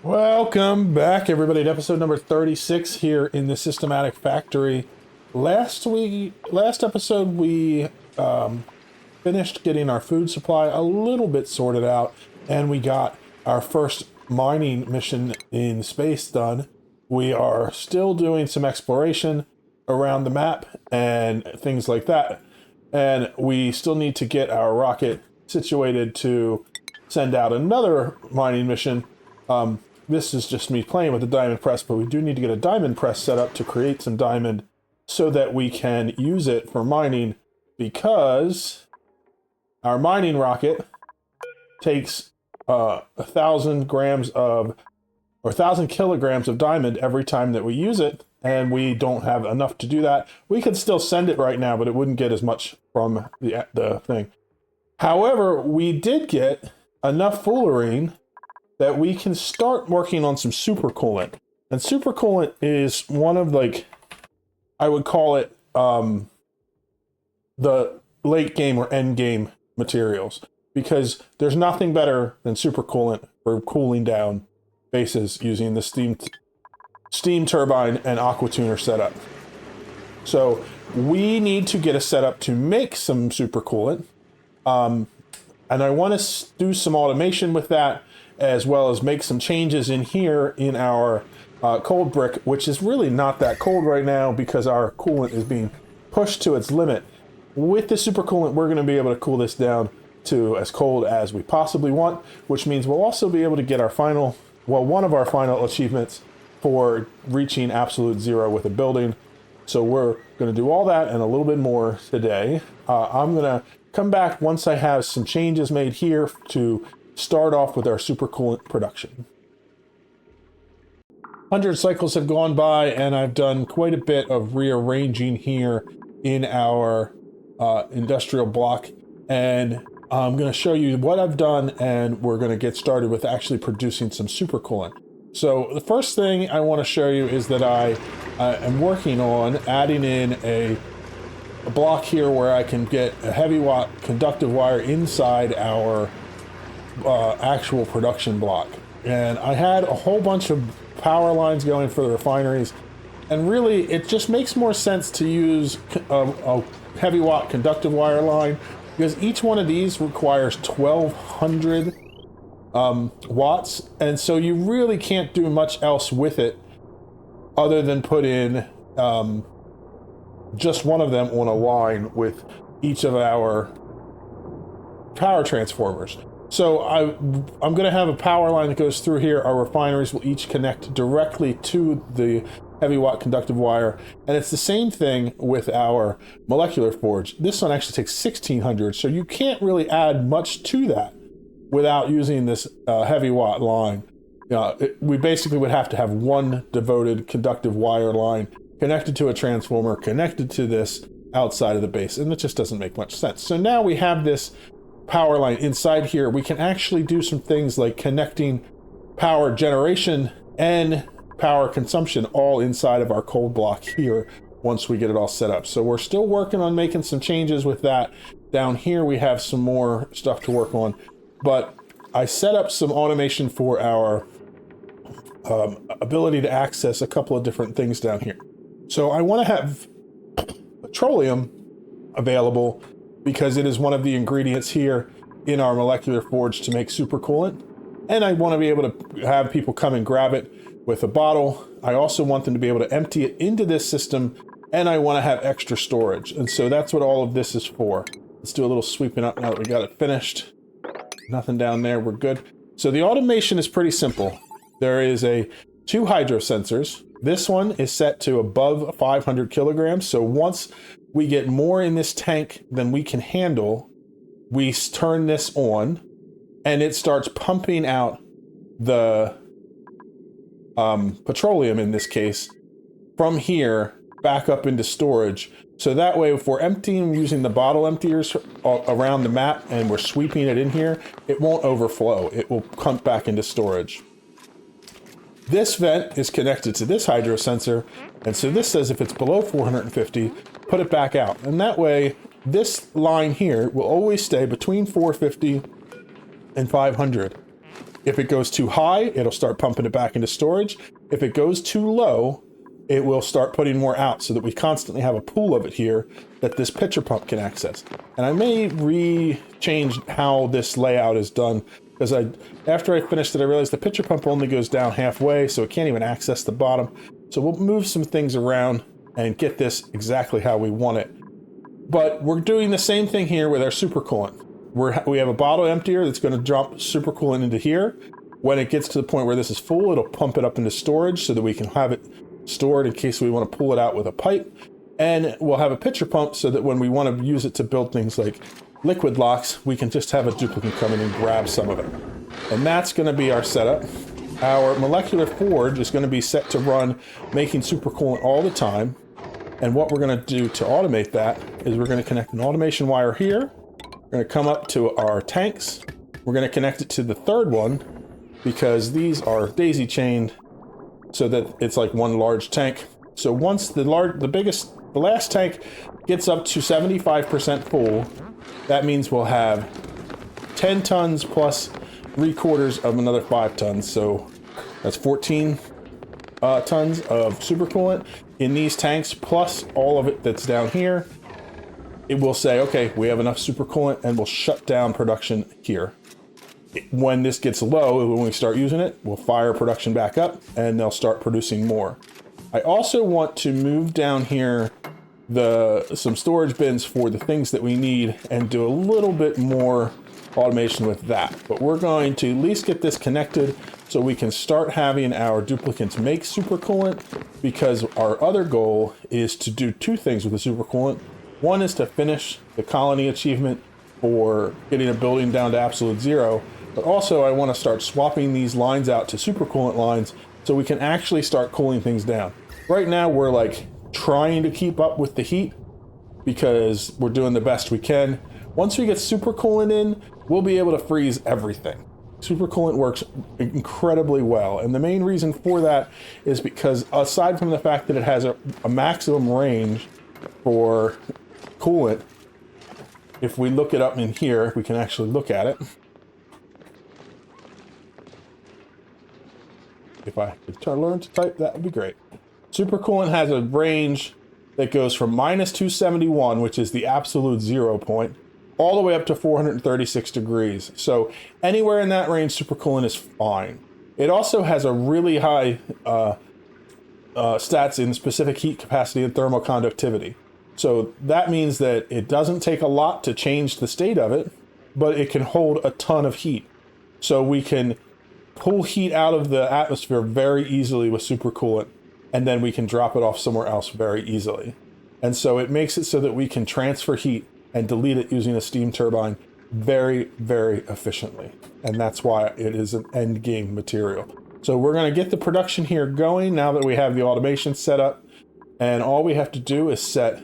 Welcome back, everybody, to episode number 36 here in the Systematic Factory. Last episode, we finished getting our food supply a little bit sorted out, and we got our first mining mission in space done. We are still doing some exploration around the map and things like that, and we still need to get our rocket situated to send out another mining mission. This is just me playing with the diamond press, but we do need to get a diamond press set up to create some diamond so that we can use it for mining, because our mining rocket takes 1,000 kilograms of diamond every time that we use it, and we don't have enough to do that. We could still send it right now, but it wouldn't get as much from the thing. However, we did get enough Fullerene that we can start working on some super coolant. And super coolant is one of, like, I would call it the late game or end game materials, because there's nothing better than super coolant for cooling down bases using the steam turbine and aqua tuner setup. So we need to get a setup to make some super coolant. And I want to do some automation with that, as well as make some changes in here in our cold brick, which is really not that cold right now because our coolant is being pushed to its limit. With the super coolant, we're going to be able to cool this down to as cold as we possibly want, which means we'll also be able to get our one of our final achievements for reaching absolute zero with a building. So we're going to do all that and a little bit more today. I'm going to come back once I have some changes made here to start off with our super coolant production. 100 cycles have gone by, and I've done quite a bit of rearranging here in our industrial block, and I'm going to show you what I've done, and we're going to get started with actually producing some super coolant. So the first thing I want to show you is that I am working on adding in a block here where I can get a heavy watt conductive wire inside our actual production block. And I had a whole bunch of power lines going for the refineries, and really it just makes more sense to use a heavy watt conductive wire line, because each one of these requires 1,200 watts, and so you really can't do much else with it other than put in just one of them on a line with each of our power transformers. So I'm going to have a power line that goes through here. Our refineries will each connect directly to the heavy watt conductive wire. And it's the same thing with our molecular forge. This one actually takes 1,600, so you can't really add much to that without using this heavy watt line. We basically would have to have one devoted conductive wire line connected to a transformer, connected to this outside of the base, and it just doesn't make much sense. So now we have this power line inside here. We can actually do some things like connecting power generation and power consumption all inside of our cold block here once we get it all set up. So we're still working on making some changes with that. Down here we have some more stuff to work on, but I set up some automation for our ability to access a couple of different things down here. So I want to have petroleum available because it is one of the ingredients here in our molecular forge to make super coolant. And I want to be able to have people come and grab it with a bottle. I also want them to be able to empty it into this system, and I want to have extra storage. And so that's what all of this is for. Let's do a little sweeping up now that we got it finished. Nothing down there, we're good. So the automation is pretty simple. There is two hydro sensors. This one is set to above 500 kilograms. So once we get more in this tank than we can handle, we turn this on and it starts pumping out the petroleum, in this case, from here back up into storage. So that way, if we're emptying using the bottle emptiers around the map and we're sweeping it in here, it won't overflow. It will pump back into storage. This vent is connected to this hydro sensor, and so this says if it's below 450, put it back out. And that way, this line here will always stay between 450 and 500. If it goes too high, it'll start pumping it back into storage. If it goes too low, it will start putting more out so that we constantly have a pool of it here that this pitcher pump can access. And I may change how this layout is done, because after I finished it, I realized the pitcher pump only goes down halfway, so it can't even access the bottom. So we'll move some things around and get this exactly how we want it. But we're doing the same thing here with our supercoolant. We have a bottle emptier that's going to drop supercoolant into here. When it gets to the point where this is full, it'll pump it up into storage so that we can have it stored in case we want to pull it out with a pipe. And we'll have a pitcher pump so that when we want to use it to build things like liquid locks, we can just have a duplicate come in and grab some of it. And that's going to be our setup. Our molecular forge is going to be set to run making supercoolant all the time. And what we're going to do to automate that is we're going to connect an automation wire here. We're going to come up to our tanks. We're going to connect it to the third one because these are daisy chained so that it's like one large tank. So once the last tank gets up to 75% full, that means we'll have 10 tons plus 3/4 of another 5 tons. So that's 14 tons of supercoolant in these tanks, plus all of it that's down here. It will say, okay, we have enough supercoolant, and we'll shut down production here. When this gets low, when we start using it, we'll fire production back up and they'll start producing more. I also want to move down here some storage bins for the things that we need and do a little bit more automation with that. But we're going to at least get this connected so we can start having our duplicates make supercoolant, because our other goal is to do 2 things with the supercoolant. One is to finish the colony achievement for getting a building down to absolute zero, but also I want to start swapping these lines out to supercoolant lines so we can actually start cooling things down. Right now we're like trying to keep up with the heat because we're doing the best we can. Once we get supercoolant in, we'll be able to freeze everything. Supercoolant works incredibly well, and the main reason for that is because aside from the fact that it has a maximum range for coolant, if we look it up in here, we can actually look at it. If I could learn to type, that would be great. Supercoolant has a range that goes from -271, which is the absolute 0 point, all the way up to 436 degrees. So anywhere in that range, supercoolant is fine. It also has a really high stats in specific heat capacity and thermal conductivity. So that means that it doesn't take a lot to change the state of it, but it can hold a ton of heat. So we can pull heat out of the atmosphere very easily with supercoolant, and then we can drop it off somewhere else very easily. And so it makes it so that we can transfer heat and delete it using a steam turbine very, very efficiently. And that's why it is an end game material. So we're going to get the production here going now that we have the automation set up. And all we have to do is set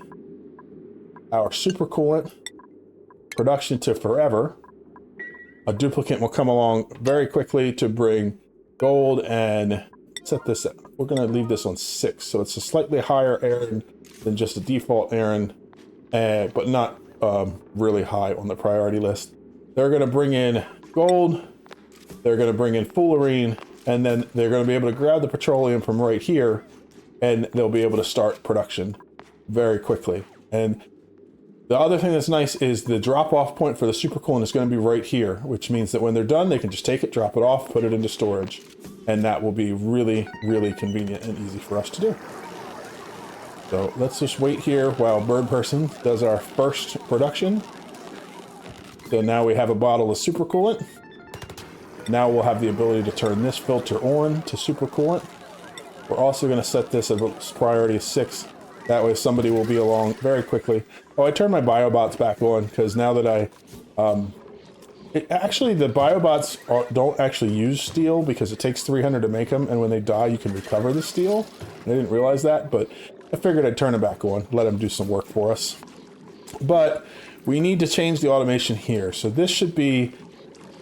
our supercoolant production to forever. A duplicate will come along very quickly to bring gold and set this up. We're going to leave this on 6. So it's a slightly higher errand than just a default errand, but not really high on the priority list. They're going to bring in gold, they're going to bring in fullerene, and then they're going to be able to grab the petroleum from right here, and they'll be able to start production very quickly. And the other thing that's nice is the drop-off point for the supercoolant is going to be right here, which means that when they're done, they can just take it, drop it off, put it into storage, and that will be really, really convenient and easy for us to do. So let's just wait here while Bird Person does our first production. So now we have a bottle of supercoolant. Now we'll have the ability to turn this filter on to supercoolant. We're also going to set this as priority 6. That way somebody will be along very quickly. Oh, I turned my biobots back on because now that actually the biobots don't actually use steel because it takes 300 to make them, and when they die you can recover the steel. I didn't realize that, but I figured I'd turn it back on, let them do some work for us. But we need to change the automation here. So this should be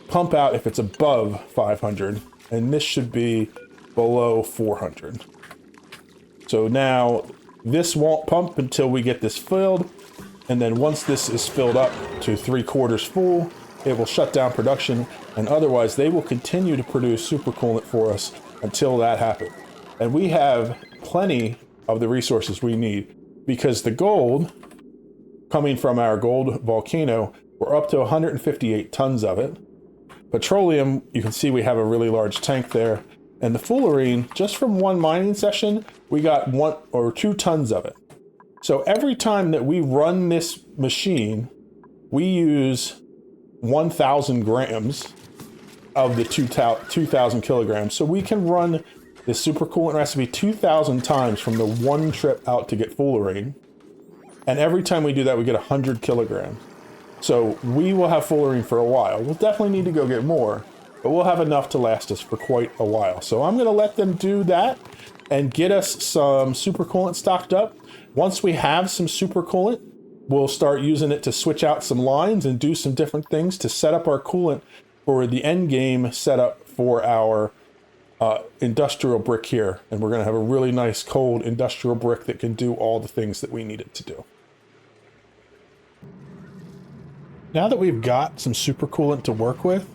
pump out if it's above 500, and this should be below 400. So now this won't pump until we get this filled, and then once this is filled up to 3/4 full, it will shut down production, and otherwise they will continue to produce supercoolant for us until that happens. And we have plenty of the resources we need, because the gold coming from our gold volcano, we're up to 158 tons of it. Petroleum, you can see we have a really large tank there. And the fullerene, just from one mining session, we got 1 or 2 tons of it. So every time that we run this machine, we use 1,000 grams of the 2,000 kilograms. So we can run this supercoolant recipe 2,000 times from the one trip out to get fullerene. And every time we do that, we get 100 kilograms. So we will have fullerene for a while. We'll definitely need to go get more, but we'll have enough to last us for quite a while. So I'm going to let them do that and get us some supercoolant stocked up. Once we have some supercoolant, we'll start using it to switch out some lines and do some different things to set up our coolant for the end game setup for our industrial brick here. And we're going to have a really nice cold industrial brick that can do all the things that we need it to do. Now that we've got some supercoolant to work with,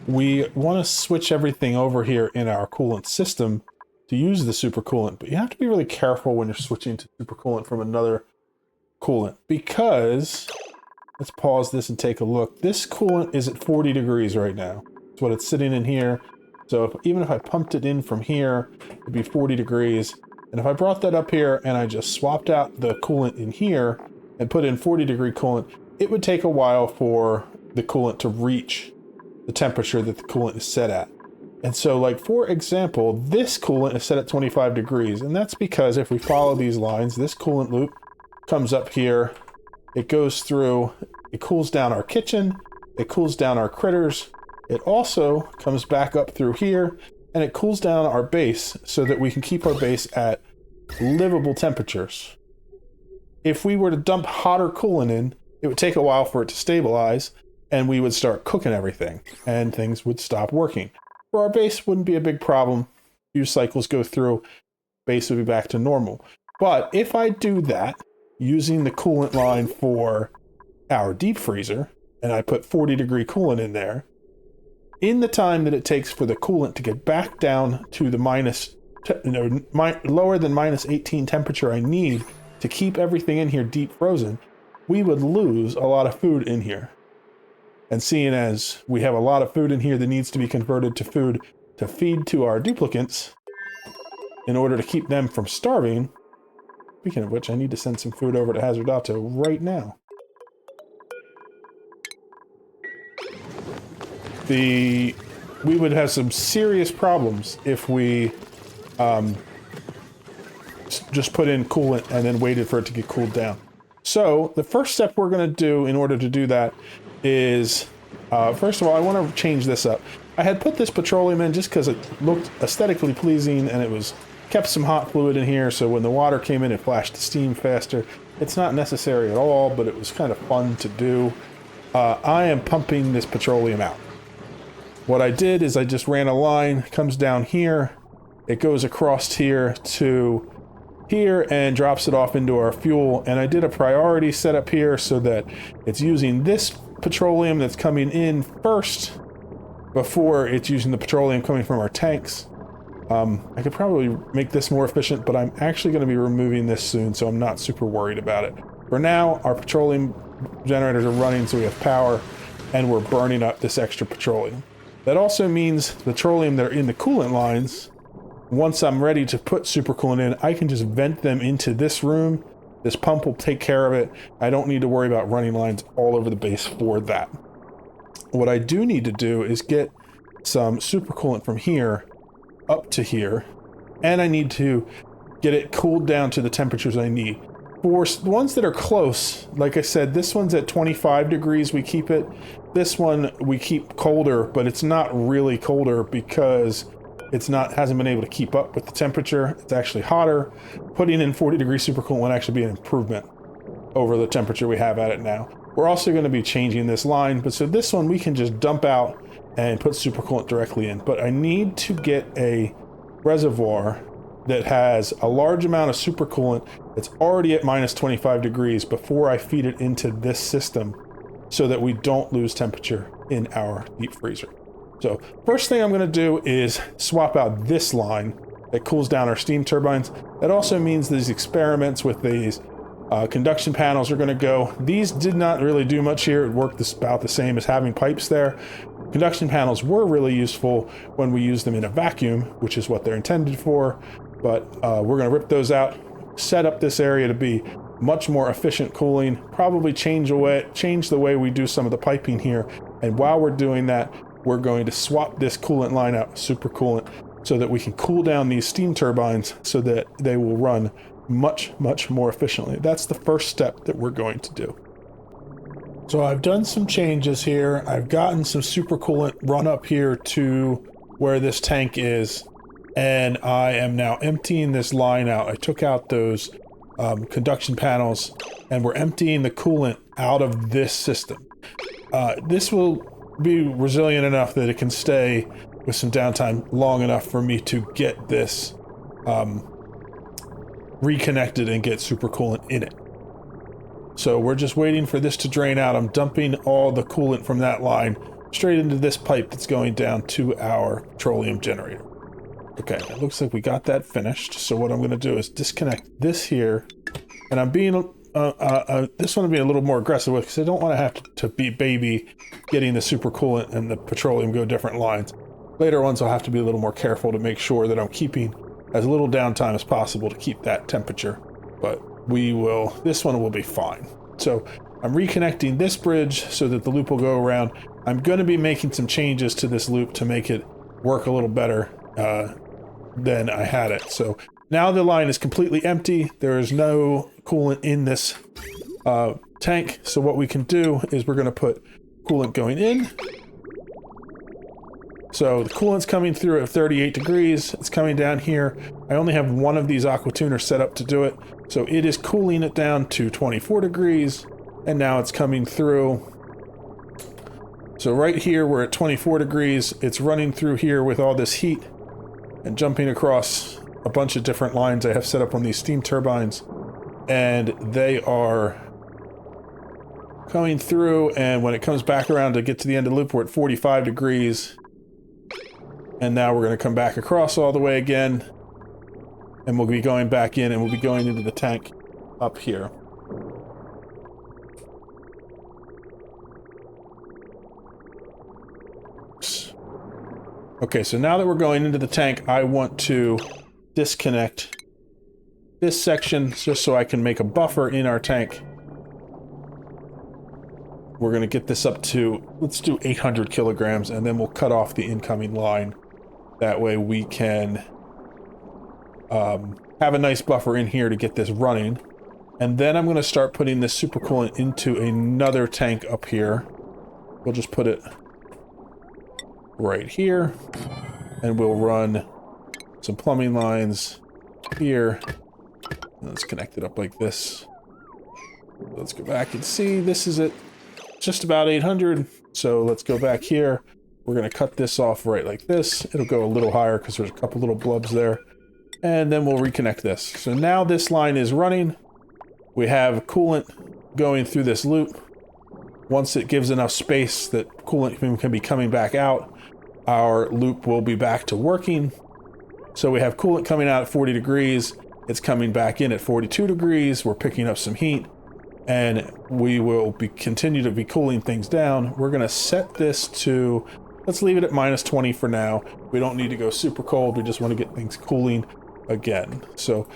we want to switch everything over here in our coolant system to use the supercoolant. But you have to be really careful when you're switching to supercoolant from another coolant, because let's pause this and take a look. This coolant is at 40 degrees right now. That's what it's sitting in here. So even if I pumped it in from here, it'd be 40 degrees. And if I brought that up here and I just swapped out the coolant in here and put in 40 degree coolant, it would take a while for the coolant to reach the temperature that the coolant is set at. And so, like, for example, this coolant is set at 25 degrees. And that's because if we follow these lines, this coolant loop comes up here, it goes through, it cools down our kitchen, it cools down our critters. It also comes back up through here, and it cools down our base so that we can keep our base at livable temperatures. If we were to dump hotter coolant in, it would take a while for it to stabilize, and we would start cooking everything, and things would stop working. For our base, wouldn't be a big problem. A few cycles go through, base would be back to normal. But if I do that, using the coolant line for our deep freezer, and I put 40 degree coolant in there, in the time that it takes for the coolant to get back down to the lower than minus 18 temperature I need to keep everything in here deep frozen, we would lose a lot of food in here. And seeing as we have a lot of food in here that needs to be converted to food to feed to our duplicants in order to keep them from starving, speaking of which, I need to send some food over to Hazardato right now. We would have some serious problems if we just put in coolant and then waited for it to get cooled down. So the first step we're going to do in order to do that is, first of all, I want to change this up. I had put this petroleum in just because it looked aesthetically pleasing, and it was kept some hot fluid in here, so when the water came in, it flashed the steam faster. It's not necessary at all, but it was kind of fun to do. I am pumping this petroleum out. What I did is I just ran a line, comes down here, it goes across here to here and drops it off into our fuel. And I did a priority setup here so that it's using this petroleum that's coming in first before it's using the petroleum coming from our tanks. I could probably make this more efficient, but I'm actually going to be removing this soon, so I'm not super worried about it. For now, our petroleum generators are running, so we have power, and we're burning up this extra petroleum. That also means the petroleum that are in the coolant lines, once I'm ready to put supercoolant in, I can just vent them into this room. This pump will take care of it. I don't need to worry about running lines all over the base for that. What I do need to do is get some supercoolant from here up to here, and I need to get it cooled down to the temperatures I need. For the ones that are close, like I said, this one's at 25 degrees, we keep it. This one we keep colder, but it's not really colder because hasn't been able to keep up with the temperature. It's actually hotter. Putting in 40 degree supercoolant would actually be an improvement over the temperature we have at it now. We're also going to be changing this line, but so this one we can just dump out and put supercoolant directly in. But I need to get a reservoir that has a large amount of supercoolant that's already at minus 25 degrees before I feed it into this system so that we don't lose temperature. in our deep freezer. So first thing I'm going to do is swap out this line that cools down our steam turbines. That also means these experiments with these conduction panels are going to go. These did not really do much here. It worked about the same as having pipes there. Conduction panels were really useful when we use them in a vacuum, which is what they're intended for. But we're going to rip those out, set up this area to be much more efficient cooling, probably change the way we do some of the piping here. And while we're doing that, we're going to swap this coolant line out, super coolant, so that we can cool down these steam turbines so that they will run much, much more efficiently. That's the first step that we're going to do. So I've done some changes here. I've gotten some super coolant run up here to where this tank is, and I am now emptying this line out. I took out those conduction panels, and we're emptying the coolant out of this system. This will be resilient enough that it can stay with some downtime long enough for me to get this reconnected and get super coolant in it. So we're just waiting for this to drain out. I'm dumping all the coolant from that line straight into this pipe that's going down to our petroleum generator. Okay, it looks like we got that finished. So what I'm going to do is disconnect this here, and I'm being this one I'm being a little more aggressive with because I don't want to have to be baby getting the super coolant and the petroleum go different lines. Later ones I'll have to be a little more careful to make sure that I'm keeping as little downtime as possible to keep that temperature, but this one will be fine. So I'm reconnecting this bridge so that the loop will go around. I'm going to be making some changes to this loop to make it work a little better than I had it. So now the line is completely empty. There is no coolant in this tank. So what we can do is we're going to put coolant going in. So the coolant's coming through at 38 degrees. It's coming down here. I only have one of these aqua tuners set up to do it. So it is cooling it down to 24 degrees. And now it's coming through. So right here, we're at 24 degrees. It's running through here with all this heat and jumping across a bunch of different lines I have set up on these steam turbines. And they are coming through. And when it comes back around to get to the end of the loop, we're at 45 degrees. And now we're going to come back across all the way again, and we'll be going back in, and we'll be going into the tank up here. Okay, so now that we're going into the tank, I want to disconnect this section just so I can make a buffer in our tank. We're going to get this up to, let's do 800 kilograms, and then we'll cut off the incoming line. That way we can have a nice buffer in here to get this running. And then I'm going to start putting this super coolant into another tank up here. We'll just put it right here. And we'll run some plumbing lines here. Let's connect it up like this. Let's go back and see. This is at just about 800. So let's go back here. We're going to cut this off right like this. It'll go a little higher because there's a couple little blubs there. And then we'll reconnect this. So now this line is running. We have coolant going through this loop. Once it gives enough space that coolant can be coming back out, our loop will be back to working. So we have coolant coming out at 40 degrees. It's coming back in at 42 degrees. We're picking up some heat. And we will continue to be cooling things down. We're going to set this to... Let's leave it at minus 20 for now. We don't need to go super cold. We just want to get things cooling again. So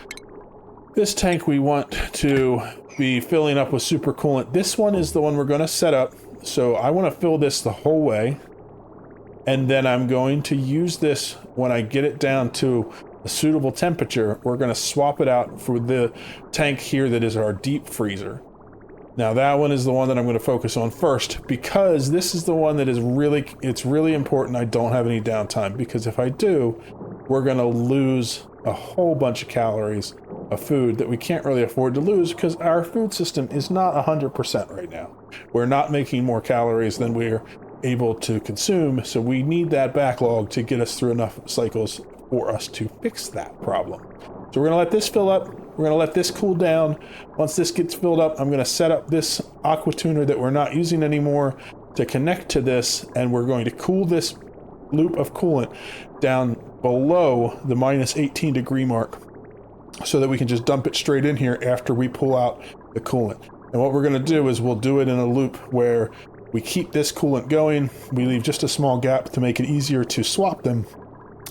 this tank we want to be filling up with super coolant. This one is the one we're going to set up. So I want to fill this the whole way. And then I'm going to use this when I get it down to a suitable temperature. We're going to swap it out for the tank here that is our deep freezer. Now that one is the one that I'm going to focus on first, because this is the one that is it's really important I don't have any downtime, because if I do, we're going to lose a whole bunch of calories of food that we can't really afford to lose because our food system is not 100% right now. We're not making more calories than we're able to consume, so we need that backlog to get us through enough cycles for us to fix that problem. So we're going to let this fill up. We're going to let this cool down. Once this gets filled up, I'm going to set up this aqua tuner that we're not using anymore to connect to this, and we're going to cool this loop of coolant down below the minus 18 degree mark so that we can just dump it straight in here after we pull out the coolant. And what we're going to do is we'll do it in a loop where we keep this coolant going, we leave just a small gap to make it easier to swap them,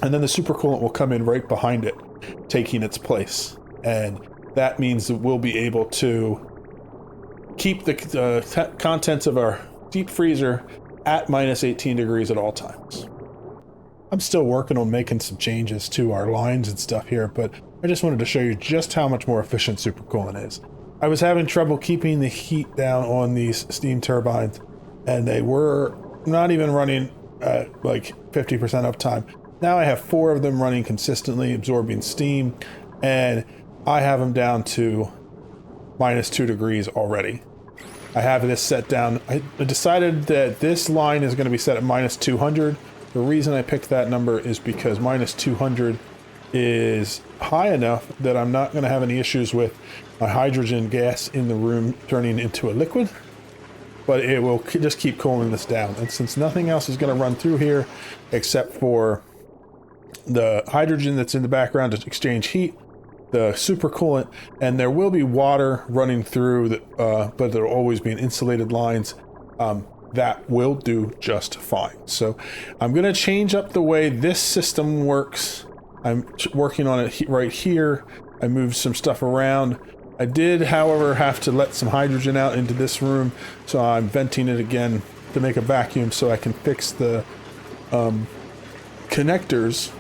and then the supercoolant will come in right behind it, taking its place. And that means that we'll be able to keep the contents of our deep freezer at minus 18 degrees at all times. I'm still working on making some changes to our lines and stuff here, but I just wanted to show you just how much more efficient supercoolant is. I was having trouble keeping the heat down on these steam turbines, and they were not even running at like 50% uptime. Now I have 4 of them running consistently, absorbing steam, and I have them down to minus 2 degrees already. I have this set down. I decided that this line is going to be set at minus 200. The reason I picked that number is because minus 200 is high enough that I'm not going to have any issues with my hydrogen gas in the room turning into a liquid, but it will just keep cooling this down. And since nothing else is going to run through here except for the hydrogen that's in the background to exchange heat, the supercoolant, and there will be water running through, but there will always be an insulated lines, that will do just fine. So I'm going to change up the way this system works. I'm working on it right here. I moved some stuff around. I did, however, have to let some hydrogen out into this room, so I'm venting it again to make a vacuum so I can fix the connectors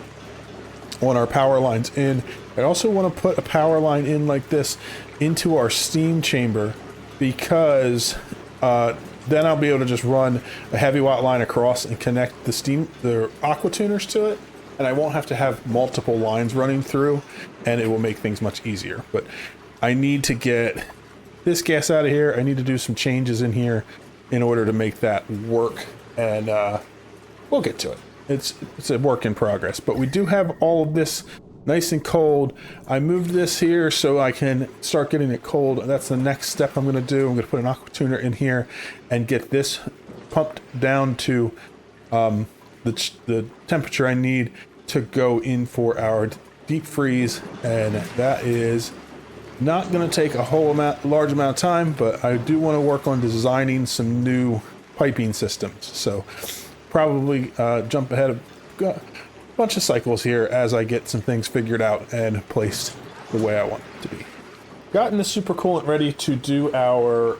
on our power lines in. I also want to put a power line in like this into our steam chamber, because then I'll be able to just run a heavy watt line across and connect the aqua tuners to it, and I won't have to have multiple lines running through, and it will make things much easier. But I need to get this gas out of here. I need to do some changes in here in order to make that work, and we'll get to it. It's a work in progress, but we do have all of this nice and cold. I moved this here so I can start getting it cold. That's the next step I'm going to do. I'm going to put an aqua tuner in here and get this pumped down to the temperature I need to go in for our deep freeze, and that is not going to take a large amount of time, but I do want to work on designing some new piping systems. So probably jump ahead of bunch of cycles here as I get some things figured out and placed the way I want it to be. Gotten the supercoolant ready to do our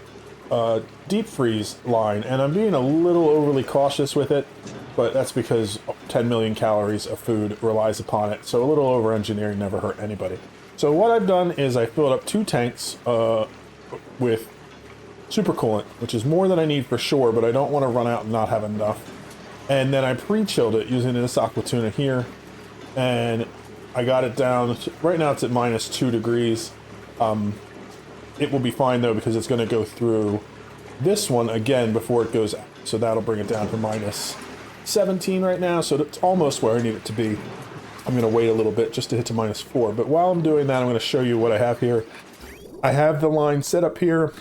deep freeze line, and I'm being a little overly cautious with it, but that's because 10 million calories of food relies upon it, so a little over engineering never hurt anybody. So what I've done is I filled up 2 tanks with supercoolant, which is more than I need for sure, but I don't want to run out and not have enough. And then I pre-chilled it using this aqua tuna here, and I got it down. Right now it's at minus 2 degrees. It will be fine though, because it's going to go through this one again before it goes out. So that'll bring it down to minus 17 right now. So it's almost where I need it to be. I'm going to wait a little bit just to hit to minus 4. But while I'm doing that, I'm going to show you what I have here. I have the line set up here.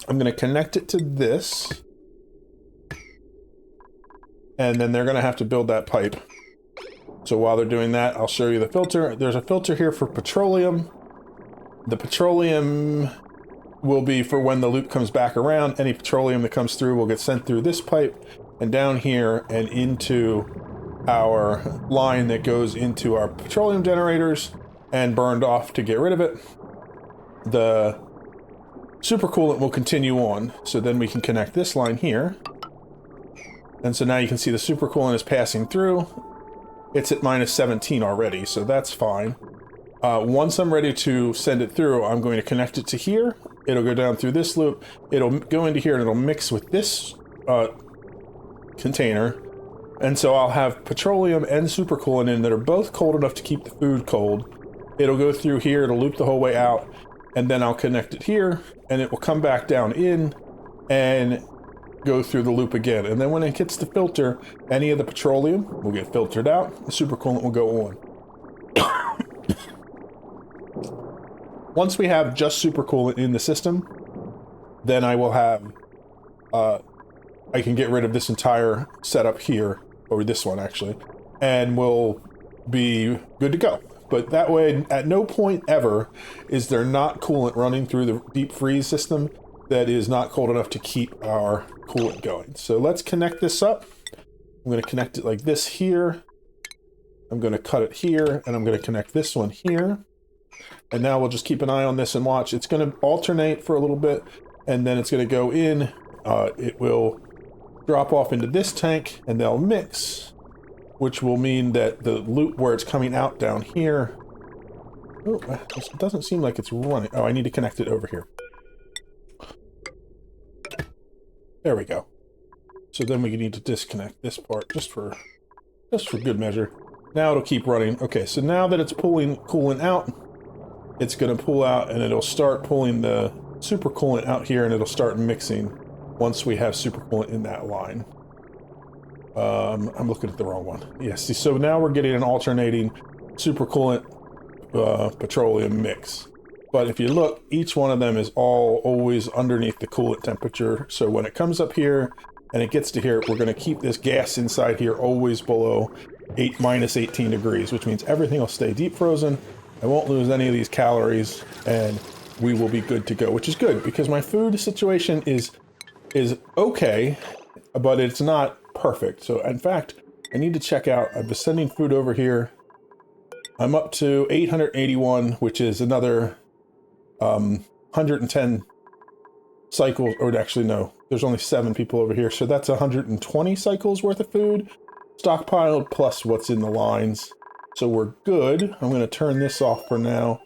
I'm going to connect it to this, and then they're going to have to build that pipe. So while they're doing that, I'll show you the filter. There's a filter here for petroleum. The petroleum will be for when the loop comes back around. Any petroleum that comes through will get sent through this pipe and down here and into our line that goes into our petroleum generators and burned off to get rid of it. The supercoolant will continue on, so then we can connect this line here. And so now you can see the supercoolant is passing through. It's at minus 17 already, so that's fine. Once I'm ready to send it through, I'm going to connect it to here. It'll go down through this loop. It'll go into here and it'll mix with this container. And so I'll have petroleum and supercoolant in that are both cold enough to keep the food cold. It'll go through here, it'll loop the whole way out, and then I'll connect it here, and it will come back down in and go through the loop again. And then when it hits the filter, any of the petroleum will get filtered out, the supercoolant will go on. Once we have just supercoolant in the system, then I will have I can get rid of this entire setup here, or this one actually, and we'll be good to go. But that way, at no point ever is there not coolant running through the deep freeze system that is not cold enough to keep our coolant going. So let's connect this up. I'm going to connect it like this here. I'm going to cut it here, and I'm going to connect this one here. And now we'll just keep an eye on this and watch. It's going to alternate for a little bit, and then it's going to go in. It will drop off into this tank, and they'll mix, which will mean that the loop where it's coming out down here... Oh, it doesn't seem like it's running. Oh, I need to connect it over here. There we go. So then we need to disconnect this part just for good measure. Now it'll keep running. Okay, so now that it's pulling coolant out, it's going to pull out and it'll start pulling the super coolant out here, and it'll start mixing once we have super coolant in that line. I'm looking at the wrong one. Yes, see, so now we're getting an alternating super coolant petroleum mix. But if you look, each one of them is always underneath the coolant temperature. So when it comes up here and it gets to here, we're going to keep this gas inside here always below minus 18 degrees, which means everything will stay deep frozen. I won't lose any of these calories, and we will be good to go, which is good because my food situation is okay, but it's not perfect. So in fact, I need to check out, I've been sending food over here. I'm up to 881, which is another 110 cycles, or actually no, there's only 7 people over here, so that's 120 cycles worth of food stockpiled plus what's in the lines. So we're good. I'm going to turn this off for now.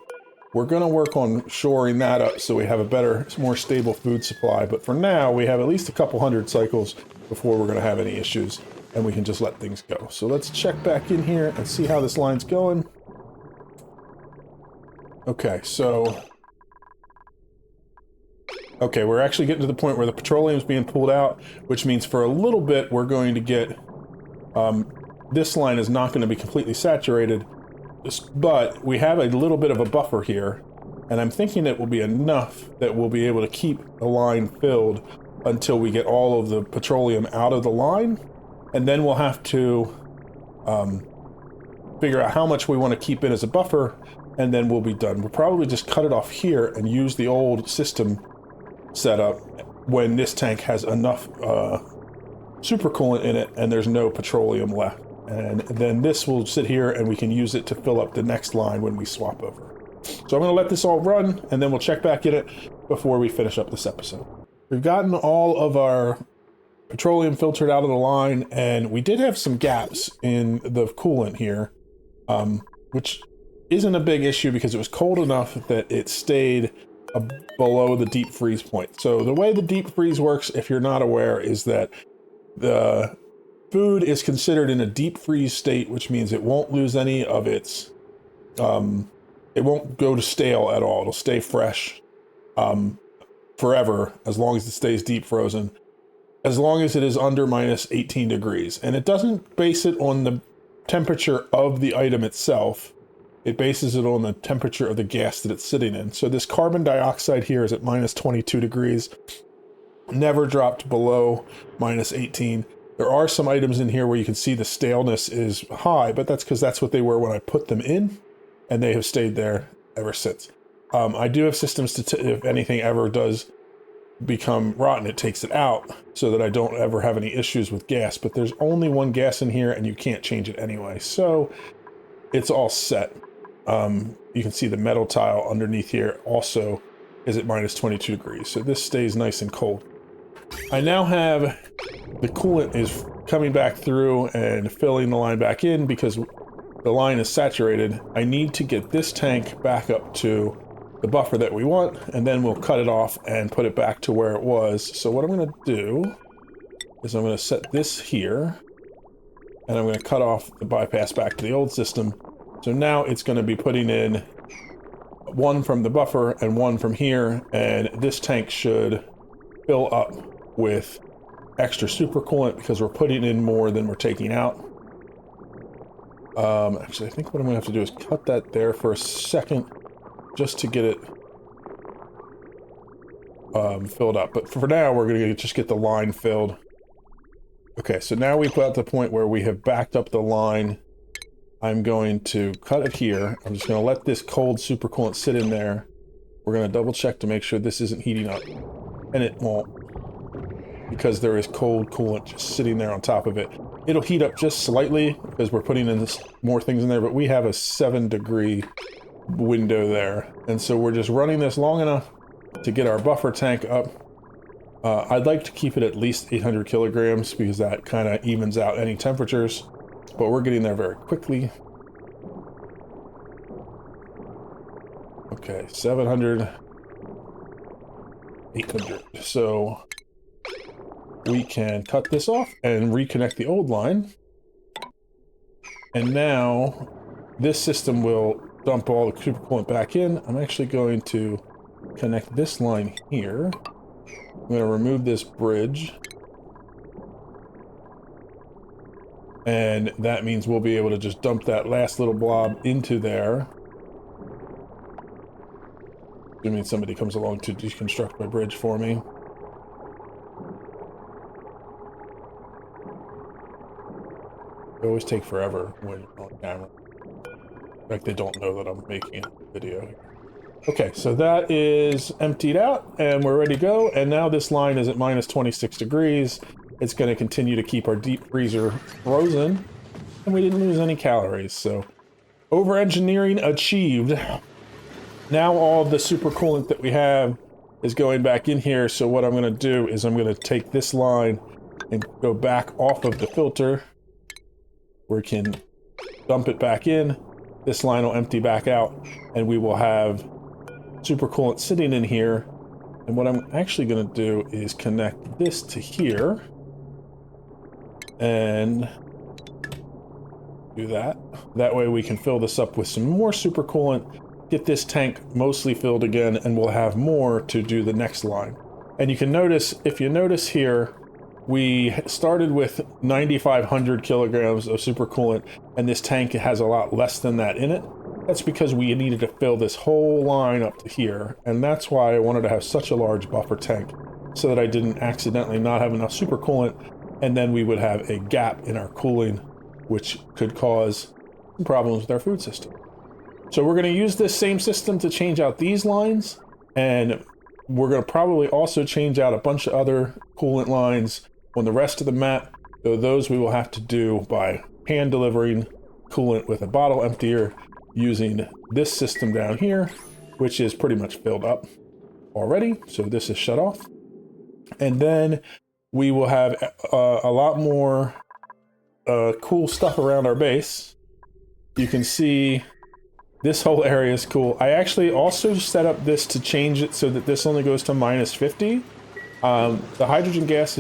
We're going to work on shoring that up so we have a better, more stable food supply, but for now we have at least a couple hundred cycles before we're going to have any issues, and we can just let things go. So let's check back in here and see how this line's going. Okay, so... Okay, we're actually getting to the point where the petroleum is being pulled out, which means for a little bit we're going to get... this line is not going to be completely saturated, but we have a little bit of a buffer here, and I'm thinking it will be enough that we'll be able to keep the line filled until we get all of the petroleum out of the line, and then we'll have to figure out how much we want to keep in as a buffer, and then we'll be done. We'll probably just cut it off here and use the old system setup when this tank has enough super coolant in it and there's no petroleum left. And then this will sit here and we can use it to fill up the next line when we swap over. So I'm going to let this all run and then we'll check back in it before we finish up this episode. We've gotten all of our petroleum filtered out of the line, and we did have some gaps in the coolant here, which isn't a big issue because it was cold enough that it stayed below the deep freeze point. So the way the deep freeze works, if you're not aware, is that the food is considered in a deep freeze state, which means it won't lose any of its, it won't go to stale at all. It'll stay fresh forever as long as it stays deep frozen, as long as it is under minus 18 degrees. And it doesn't base it on the temperature of the item itself. It bases it on the temperature of the gas that it's sitting in. So this carbon dioxide here is at minus 22 degrees, never dropped below minus 18. There are some items in here where you can see the staleness is high, but that's because that's what they were when I put them in, and they have stayed there ever since. I do have systems to, if anything ever does become rotten, it takes it out so that I don't ever have any issues with gas, but there's only one gas in here and you can't change it anyway. So it's all set. You can see the metal tile underneath here also is at minus 22 degrees. So this stays nice and cold. I now have the coolant is coming back through and filling the line back in because the line is saturated. I need to get this tank back up to the buffer that we want, and then we'll cut it off and put it back to where it was. So what I'm going to do is I'm going to set this here, and I'm going to cut off the bypass back to the old system. So now it's going to be putting in one from the buffer and one from here, and this tank should fill up with extra super coolant because we're putting in more than we're taking out. Actually, I think what I'm going to have to do is cut that there for a second just to get it filled up. But for now, we're going to just get the line filled Okay, so now we've got to the point where we have backed up the line. I'm going to cut it here. I'm just going to let this cold supercoolant sit in there. We're going to double check to make sure this isn't heating up. And it won't, because there is cold coolant just sitting there on top of it. It'll heat up just slightly because we're putting in more things in there, but we have a 7-degree window there. And so we're just running this long enough to get our buffer tank up. I'd like to keep it at least 800 kilograms because that kind of evens out any temperatures, but we're getting there very quickly. Okay, 700, 800. So we can cut this off and reconnect the old line. And now this system will dump all the supercoolant back in. I'm actually going to connect this line here. I'm going to remove this bridge. And that means we'll be able to just dump that last little blob into there. Assuming somebody comes along to deconstruct my bridge for me. They always take forever when you're on camera. Like they don't know that I'm making a video here. Okay, so that is emptied out, and we're ready to go. And now this line is at minus 26 degrees. It's going to continue to keep our deep freezer frozen, and we didn't lose any calories. So, over-engineering achieved. Now all of the supercoolant that we have is going back in here. So what I'm going to do is I'm going to take this line and go back off of the filter. We can dump it back in. This line will empty back out, and we will have supercoolant sitting in here. And what I'm actually going to do is connect this to here and do that. That way we can fill this up with some more supercoolant, get this tank mostly filled again, and we'll have more to do the next line. And you can notice, if you notice here, we started with 9,500 kilograms of supercoolant, and this tank has a lot less than that in it. That's because we needed to fill this whole line up to here, and that's why I wanted to have such a large buffer tank, so that I didn't accidentally not have enough supercoolant, and then we would have a gap in our cooling, which could cause problems with our food system. So we're going to use this same system to change out these lines, and we're going to probably also change out a bunch of other coolant lines on the rest of the map, though those we will have to do by hand delivering coolant with a bottle emptier using this system down here, which is pretty much filled up already. So this is shut off. And then we will have a lot more cool stuff around our base. You can see this whole area is cool. I actually also set up this to change it so that this only goes to minus 50. The hydrogen gas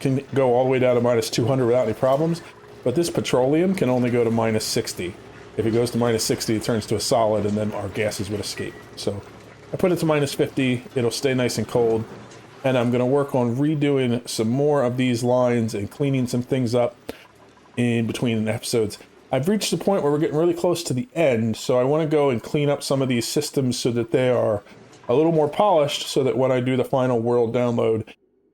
can go all the way down to minus 200 without any problems, but this petroleum can only go to minus 60. If it goes to minus 60, it turns to a solid, and then our gases would escape. So I put it to minus 50. It'll stay nice and cold. And I'm going to work on redoing some more of these lines and cleaning some things up in between episodes. I've reached the point where we're getting really close to the end, so I want to go and clean up some of these systems so that they are a little more polished, so that when I do the final world download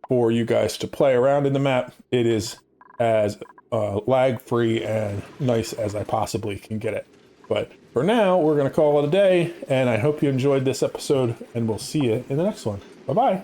for you guys to play around in the map, it is as lag-free and nice as I possibly can get it. But for now, we're going to call it a day, and I hope you enjoyed this episode, and we'll see you in the next one. Bye-bye.